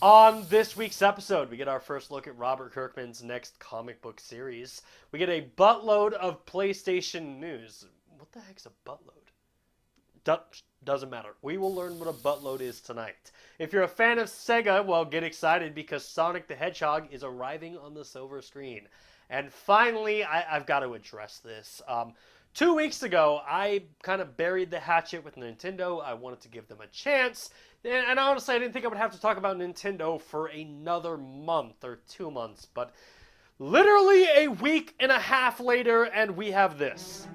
On this week's episode, we get our first look at Robert Kirkman's next comic book series. We get a buttload of PlayStation news. What the heck's a buttload? Doesn't matter. We will learn what a buttload is tonight. If you're a fan of Sega, well, get excited because Sonic the Hedgehog is arriving on the silver screen. And finally, I've got to address this. 2 weeks ago, I kind of buried the hatchet with Nintendo. I wanted to give them a chance. And honestly, I didn't think I would have to talk about Nintendo for another month or 2 months. But literally a week and a half later, and we have this.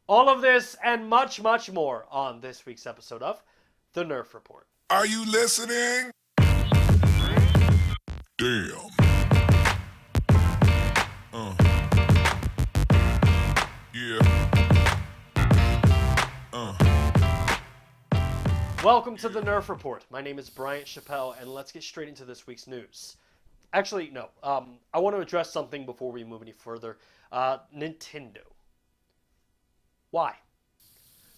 All of this and much, much more on this week's episode of The Nerf Report. Are you listening? Damn. Yeah. Welcome to The Nerf Report. My name is Bryant Chappelle, and let's get straight into this week's news. Actually, no. I want to address something before we move any further. Nintendo. Why?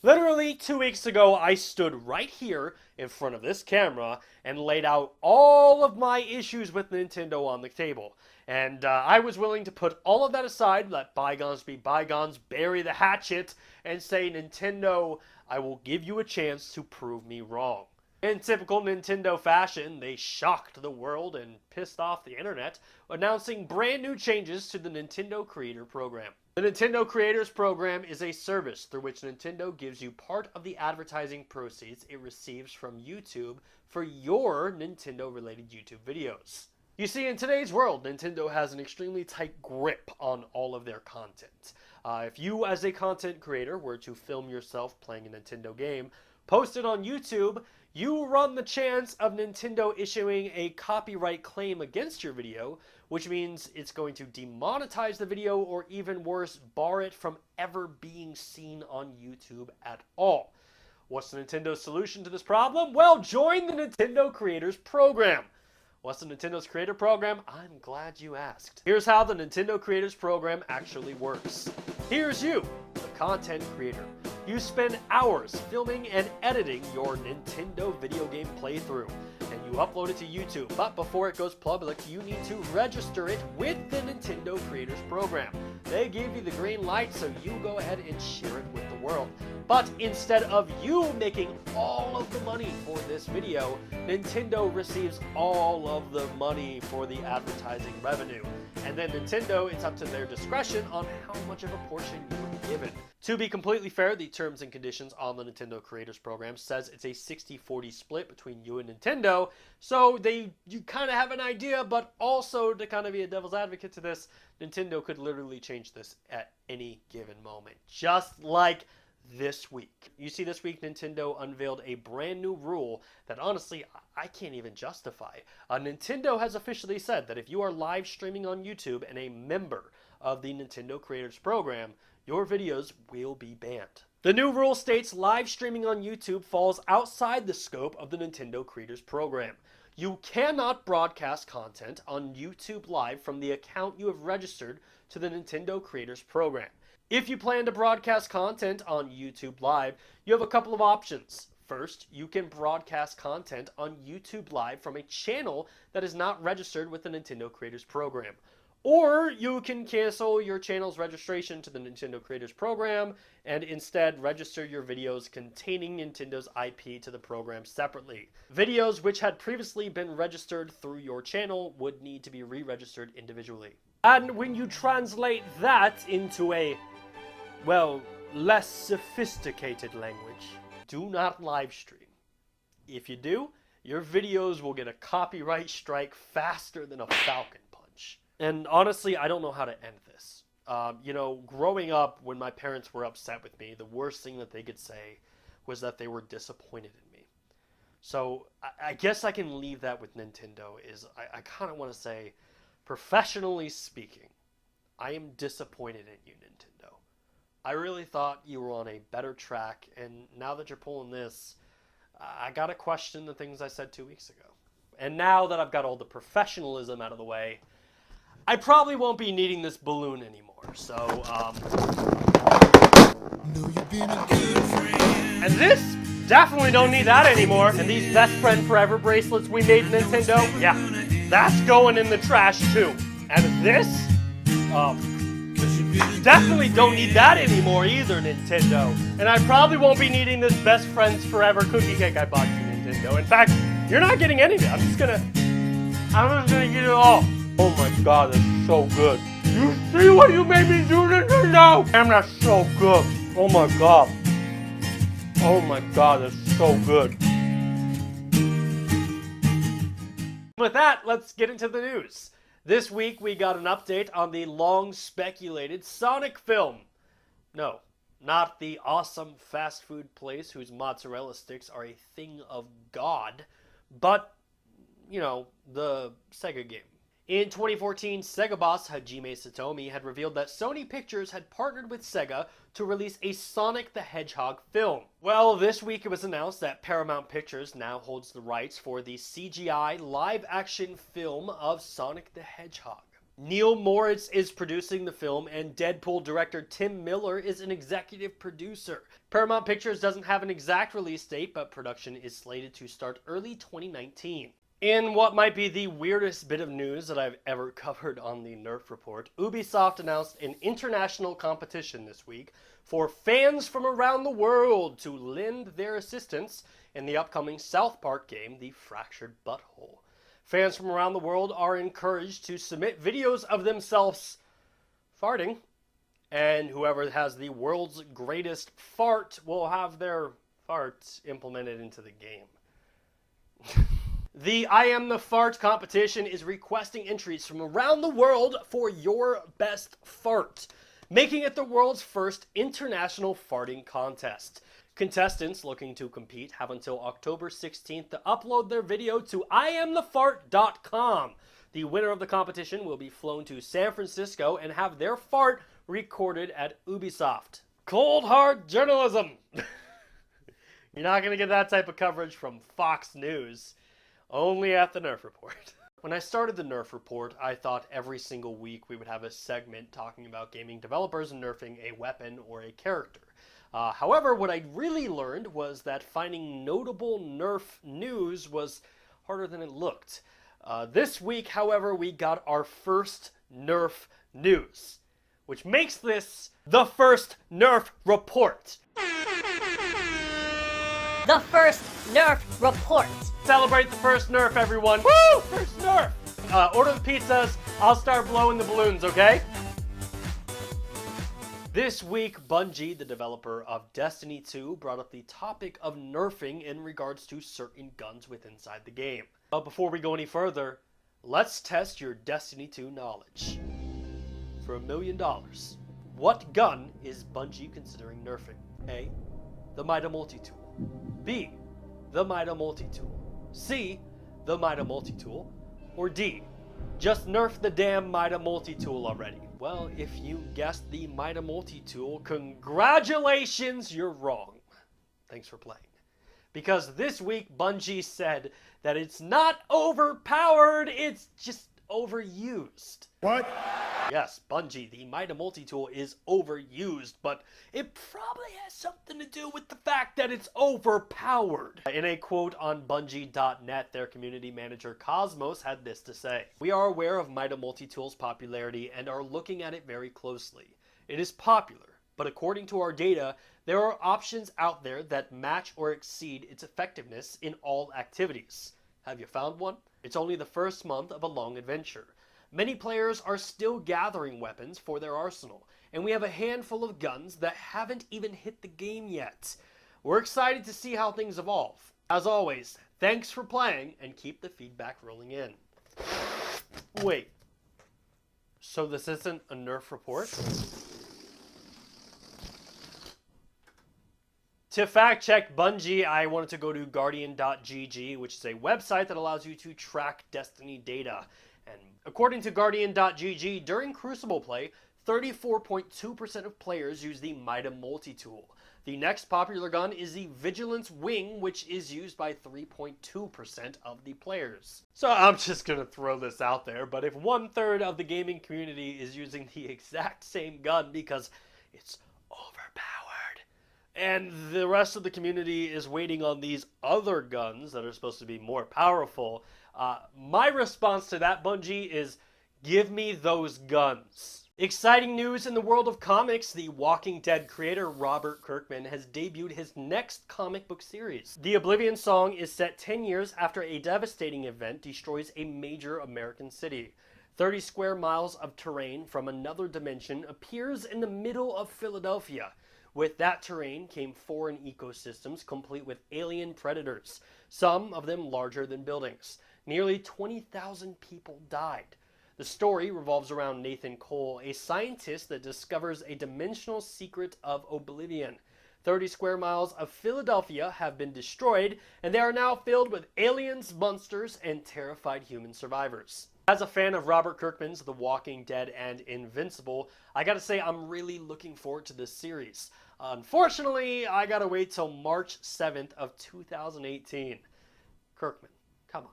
Literally 2 weeks ago, I stood right here in front of this camera and laid out all of my issues with Nintendo on the table. And I was willing to put all of that aside, let bygones be bygones, bury the hatchet, and say, Nintendo, I will give you a chance to prove me wrong. In typical Nintendo fashion, they shocked the world and pissed off the internet, announcing brand new changes to the Nintendo Creator Program. The Nintendo Creators Program is a service through which Nintendo gives you part of the advertising proceeds it receives from YouTube for your Nintendo-related YouTube videos. You see, in today's world, Nintendo has an extremely tight grip on all of their content. If you, as a content creator, were to film yourself playing a Nintendo game, post it on YouTube, you run the chance of Nintendo issuing a copyright claim against your video, which means it's going to demonetize the video or even worse, bar it from ever being seen on YouTube at all. What's the Nintendo solution to this problem? Well, join the Nintendo Creators Program. What's the Nintendo's Creator Program? I'm glad you asked. Here's how the Nintendo Creators Program actually works. Here's you, the content creator. You spend hours filming and editing your Nintendo video game playthrough, and you upload it to YouTube. But before it goes public, you need to register it with the Nintendo Creators Program. They give you the green light, so you go ahead and share it with the world. But instead of you making all of the money for this video, Nintendo receives all of the money for the advertising revenue. And then Nintendo, it's up to their discretion on how much of a portion you are given. To be completely fair, the terms and conditions on the Nintendo Creators Program says it's a 60-40 split between you and Nintendo, so you kind of have an idea, but also to kind of be a devil's advocate to this, Nintendo could literally change this at any given moment. Just like this week. You see, this week Nintendo unveiled a brand new rule that honestly I can't even justify. Nintendo has officially said that if you are live streaming on YouTube and a member of the Nintendo Creators Program, your videos will be banned. The new rule states live streaming on YouTube falls outside the scope of the Nintendo Creators Program. You cannot broadcast content on YouTube Live from the account you have registered to the Nintendo Creators Program. If you plan to broadcast content on YouTube Live, you have a couple of options. First, you can broadcast content on YouTube Live from a channel that is not registered with the Nintendo Creators Program. Or you can cancel your channel's registration to the Nintendo Creators Program and instead register your videos containing Nintendo's IP to the program separately. Videos which had previously been registered through your channel would need to be re-registered individually. And when you translate that into a, well, less sophisticated language, do not live stream. If you do, your videos will get a copyright strike faster than a falcon punch. And honestly, I don't know how to end this. Growing up, when my parents were upset with me, the worst thing that they could say was that they were disappointed in me. So I guess I can leave that with Nintendo. I kind of want to say, professionally speaking, I am disappointed in you, Nintendo. I really thought you were on a better track, and now that you're pulling this, I gotta question the things I said 2 weeks ago. And now that I've got all the professionalism out of the way, I probably won't be needing this balloon anymore. So, and this, definitely don't need that anymore. And these best friend forever bracelets we made, Nintendo, yeah, that's going in the trash too. And this, definitely don't need that anymore either, Nintendo. And I probably won't be needing this best friends forever cookie cake I bought you, Nintendo. In fact, you're not getting any of it. I'm just gonna get it all. Oh my god, that's so good. You see what you made me do, Nintendo? Damn, that's so good. Oh my god. Oh my god, that's so good. With that, let's get into the news. This week we got an update on the long speculated Sonic film. No, not the awesome fast food place whose mozzarella sticks are a thing of God, but, you know, the Sega game. In 2014, Sega boss Hajime Satomi had revealed that Sony Pictures had partnered with Sega to release a Sonic the Hedgehog film. Well, this week it was announced that Paramount Pictures now holds the rights for the CGI live-action film of Sonic the Hedgehog. Neil Moritz is producing the film, and Deadpool director Tim Miller is an executive producer. Paramount Pictures doesn't have an exact release date, but production is slated to start early 2019. In what might be the weirdest bit of news that I've ever covered on the Nerf Report, Ubisoft announced an international competition this week for fans from around the world to lend their assistance in the upcoming South Park game, The Fractured Butthole. Fans from around the world are encouraged to submit videos of themselves farting, and whoever has the world's greatest fart will have their farts implemented into the game. The I Am the Fart competition is requesting entries from around the world for your best fart, making it the world's first international farting contest. Contestants looking to compete have until October 16th to upload their video to IamTheFart.com. The winner of the competition will be flown to San Francisco and have their fart recorded at Ubisoft. Cold hard journalism! You're not going to get that type of coverage from Fox News. Only at the Nerf Report. When I started the Nerf Report, I thought every single week we would have a segment talking about gaming developers nerfing a weapon or a character. However, what I really learned was that finding notable Nerf news was harder than it looked. This week, however, we got our first Nerf news, which makes this the first Nerf Report. The first Nerf Report. Celebrate the first Nerf, everyone. Woo! First Nerf! Order the pizzas. I'll start blowing the balloons, okay? This week, Bungie, the developer of Destiny 2, brought up the topic of nerfing in regards to certain guns within inside the game. But before we go any further, let's test your Destiny 2 knowledge. For $1 million, what gun is Bungie considering nerfing? A. The Mida Multitool. B. The Mida Multitool. C. The Mida Multitool. Or D. Just nerf the damn Mida Multitool already. Well, if you guessed the Mida Multitool, congratulations, you're wrong. Thanks for playing. Because this week, Bungie said that it's not overpowered, it's just overused. What? Yes, Bungie, the Mida Multitool is overused, but it probably has something to do with the fact that it's overpowered. In a quote on Bungie.net, their community manager Cosmos had this to say: "We are aware of Mida Multitool's popularity and are looking at it very closely. It is popular, but according to our data, there are options out there that match or exceed its effectiveness in all activities. Have you found one? It's only the first month of a long adventure. Many players are still gathering weapons for their arsenal, and we have a handful of guns that haven't even hit the game yet. We're excited to see how things evolve. As always, thanks for playing, and keep the feedback rolling in." Wait, so this isn't a Nerf report? To fact check Bungie, I wanted to go to Guardian.gg, which is a website that allows you to track Destiny data. And according to Guardian.gg, during Crucible play, 34.2% of players use the Mida Multitool. The next popular gun is the Vigilance Wing, which is used by 3.2% of the players. So I'm just going to throw this out there, but if 1/3 of the gaming community is using the exact same gun because it's overpowered, and the rest of the community is waiting on these other guns that are supposed to be more powerful, my response to that, Bungie, is give me those guns. Exciting news in the world of comics, the Walking Dead creator Robert Kirkman has debuted his next comic book series. The Oblivion song is set 10 years after a devastating event destroys a major American city. 30 square miles of terrain from another dimension appears in the middle of Philadelphia. With that terrain came foreign ecosystems complete with alien predators, some of them larger than buildings. Nearly 20,000 people died. The story revolves around Nathan Cole, a scientist that discovers a dimensional secret of Oblivion. 30 square miles of Philadelphia have been destroyed, and they are now filled with aliens, monsters, and terrified human survivors. As a fan of Robert Kirkman's The Walking Dead and Invincible, I gotta say I'm really looking forward to this series. Unfortunately, I gotta wait till March 7th of 2018. Kirkman, come on.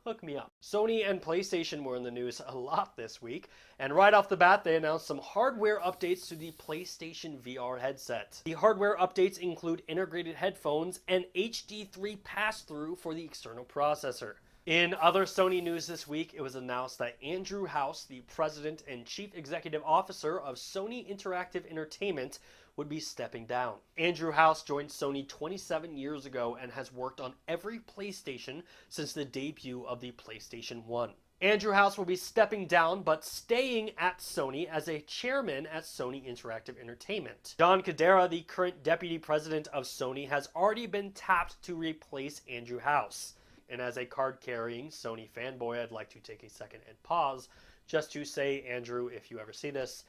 Hook me up. Sony and PlayStation were in the news a lot this week, and right off the bat they announced some hardware updates to the PlayStation VR headset. The hardware updates include integrated headphones and HD3 pass-through for the external processor. In other Sony news this week, it was announced that Andrew House, the president and chief executive officer of Sony Interactive Entertainment, would be stepping down. Andrew House joined Sony 27 years ago and has worked on every PlayStation since the debut of the PlayStation 1. Andrew House will be stepping down but staying at Sony as a chairman at Sony Interactive Entertainment. John Cadera, the current deputy president of Sony, has already been tapped to replace Andrew House. And as a card-carrying Sony fanboy, I'd like to take a second and pause just to say, Andrew, if you ever see this,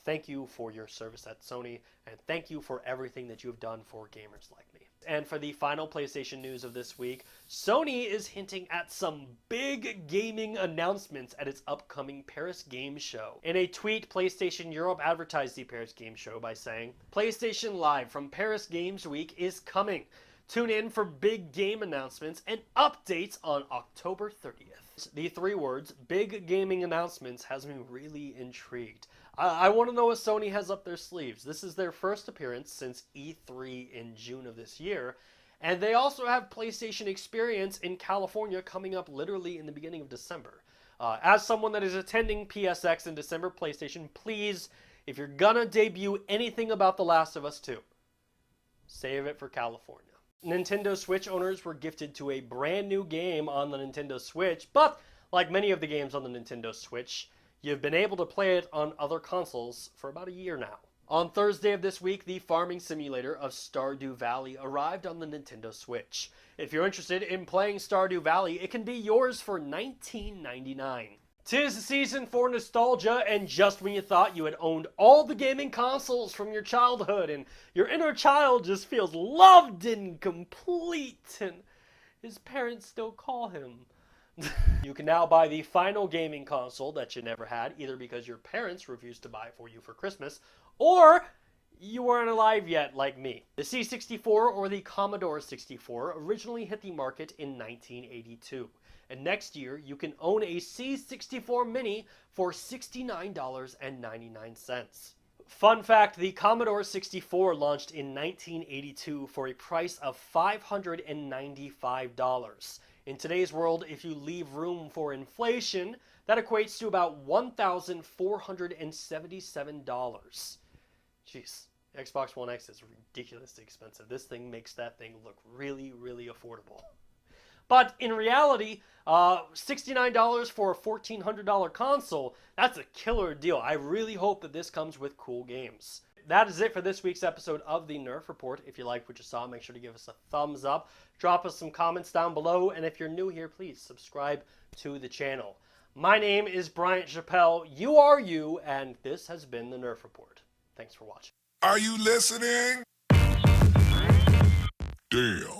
thank you for your service at Sony, and thank you for everything that you have done for gamers like me. And for the final PlayStation news of this week, Sony is hinting at some big gaming announcements at its upcoming Paris Games Show. In a tweet, PlayStation Europe advertised the Paris Games Show by saying, "PlayStation Live from Paris Games Week is coming. Tune in for big game announcements and updates on October 30th. The three words, big gaming announcements, has me really intrigued. I want to know what Sony has up their sleeves. This is their first appearance since E3 in June of this year, and they also have PlayStation Experience in California coming up literally in the beginning of December. As someone that is attending PSX in December, PlayStation, please, if you're gonna debut anything about The Last of Us 2, save it for California. Nintendo Switch owners were gifted to a brand new game on the Nintendo Switch, but like many of the games on the Nintendo Switch, you've been able to play it on other consoles for about a year now. On Thursday of this week, the farming simulator of Stardew Valley arrived on the Nintendo Switch. If you're interested in playing Stardew Valley, it can be yours for $19.99. 'Tis the season for nostalgia, and just when you thought you had owned all the gaming consoles from your childhood and your inner child just feels loved and complete, and his parents still call him, you can now buy the final gaming console that you never had, either because your parents refused to buy it for you for Christmas, or you weren't alive yet like me. The C64 or the Commodore 64 originally hit the market in 1982. And next year, you can own a C64 Mini for $69.99. Fun fact, the Commodore 64 launched in 1982 for a price of $595. In today's world, if you leave room for inflation, that equates to about $1,477. Jeez, Xbox One X is ridiculously expensive. This thing makes that thing look really, really affordable. But in reality, $69 for a $1,400 console, that's a killer deal. I really hope that this comes with cool games. That is it for this week's episode of the Nerf Report. If you liked what you saw, make sure to give us a thumbs up. Drop us some comments down below. And if you're new here, please subscribe to the channel. My name is Bryant Chappelle. You are you, and this has been the Nerf Report. Thanks for watching. Are you listening? Damn.